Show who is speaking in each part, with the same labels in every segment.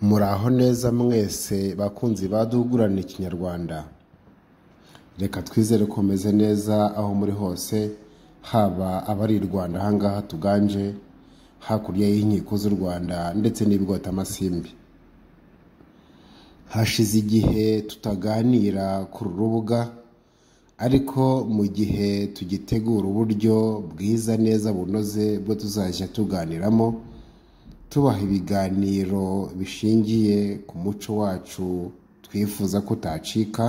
Speaker 1: Muraho neza mwese bakunzi badugurana ikinyarwanda. Reka twizere ko meze neza aho muri hose, haba abari Rwanda hangaha tuganje, hakurya y'inkiko z'u Rwanda ndetse n'ibigota amasimbi. Hashize igihe tutaganira ku rubuga, ariko mu gihe tugitegura uburyo bwiza neza bunoze bwo tuzajya tuganiramo, tubaha ibiganiro bishingiye ku muco wacu twifuza ko utacika,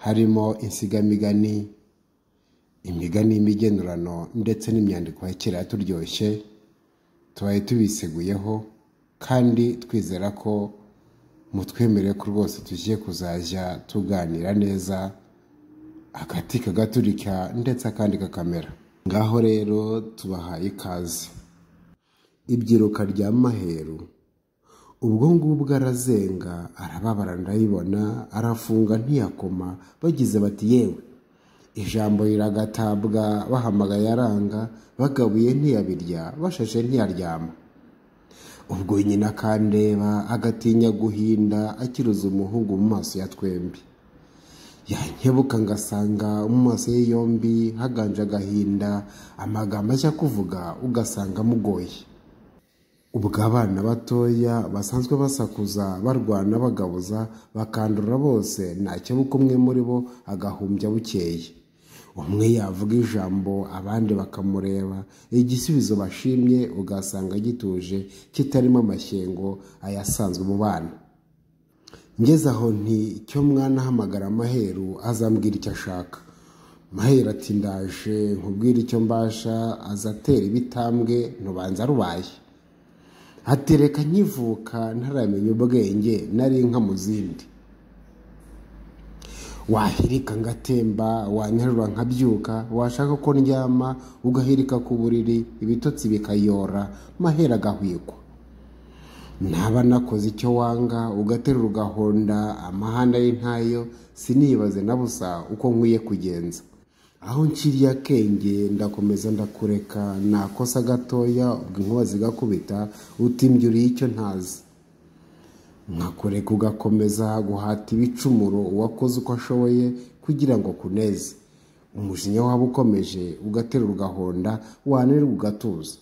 Speaker 1: harimo insigamigani, imigani y'imigenurano ndetse n'imyandiko ya kera yaturyoshye, tubaye tubiseguyeho kandi twizera ko mutwemereye ko rwose tugiye kuzajya tuganira neza, agati kagaturika ndetse akandi kakamera. Ngaho rero tubahaye ikaze. Ibyiruka rya Maheru. Ubwo ngubwo arazenga, arababara ndayibona, arafunga ntiyakoma, bagize bati yewe, ijambo riragatabwa, bahamagaye aranga, bagabuye ntiyabirya, bashashe ntiyaryama. Ubwo nyina akandeba, agatinya guhinda, akiruza umuhungu mu maso ya twembi. Yankebuka ngasanga mu maso ye yombi haganje agahinda, amagambo ashya kuvuga ugasanga amugoye. Ubwo abana batoya basanzwe basakuza barwana bagabuza, bakandura bose, ntakebuka umwe muri bo agahumbya bukeye. Umwe yavuga ijambo abandi bakamureba, igisubizo bashimye ugasanga gituje, kitarimo amashyengo ayasanzwe mu bana. Ngeze aho nti cyo mwana hamagara Maheru azambwira icyo ashaka. Maheru ati ndaje nkubwira icyo mbasha, azatera ibitambwe ntubanza rubaye. Atereka nkivuka ntaramenya ubwenge, nari inka mu zindi. Wahirika ngatemba, wanyarura nkabyuka, washaka ko ndyama ugahirika ku buriri, ibitotsi bikayora, Maheru agahwikwa. Ntaba nakoze icyo wanga, ugaterura ugahonda, amahanda y'intayo, sinibaze na busa uko nkwiye kugenza. Aho nciriye akenge ndakomeza ndakureka, nakosa gatoya ubwo inkuba zigakubita, utimbyuriye icyo ntazi. Nkakureka ugakomeza guhata ibicumuro uwakoze uko ashoboye kugira ngo kuneze. Umujinya waba ukomeje, ugaterura ugahonda, wananirwa ugatuza.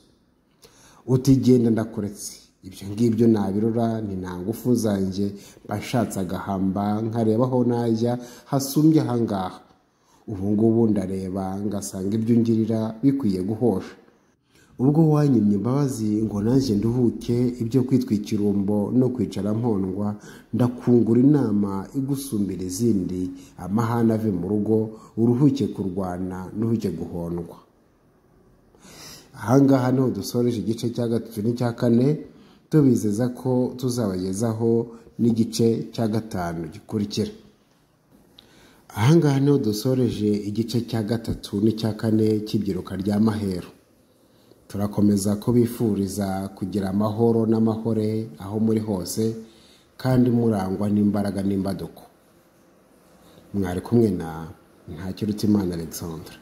Speaker 1: Utigenda ndakuretse, ibyo ngibyo nabirora, ni nta ngufu zanjye, bashatse agahamba nkareba aho najya hasumbye ahangaha. Ubu ngubu ndareba ngasanga ibyo ngirira bikwiye guhosha. Ubwo wanyimye imbabazi ngo nanjye nduhuke, ibyo kwitwika irumbo no kwicara mpondwa, ndakungura inama igusumbira izindi, amahane ave mu rugo, uruhuke kurwana n'uhuke guhondwa. Ahangaha niho dusoreje igice cya gatatu n'icya kane, tubizeza ko tuzabagezaho n'igice cya gatanu gikurikira. Ahangaha niho dusoreje igice cya gatatu n'icya kane cy'ibyiruka rya Maheru. Turakomeza ko bifuriza kugira amahoro n'amahore aho muri hose, kandi murangwa n'imbaraga n'imbaduko. Mwari kumwe na Ntakirutimana Alexandre.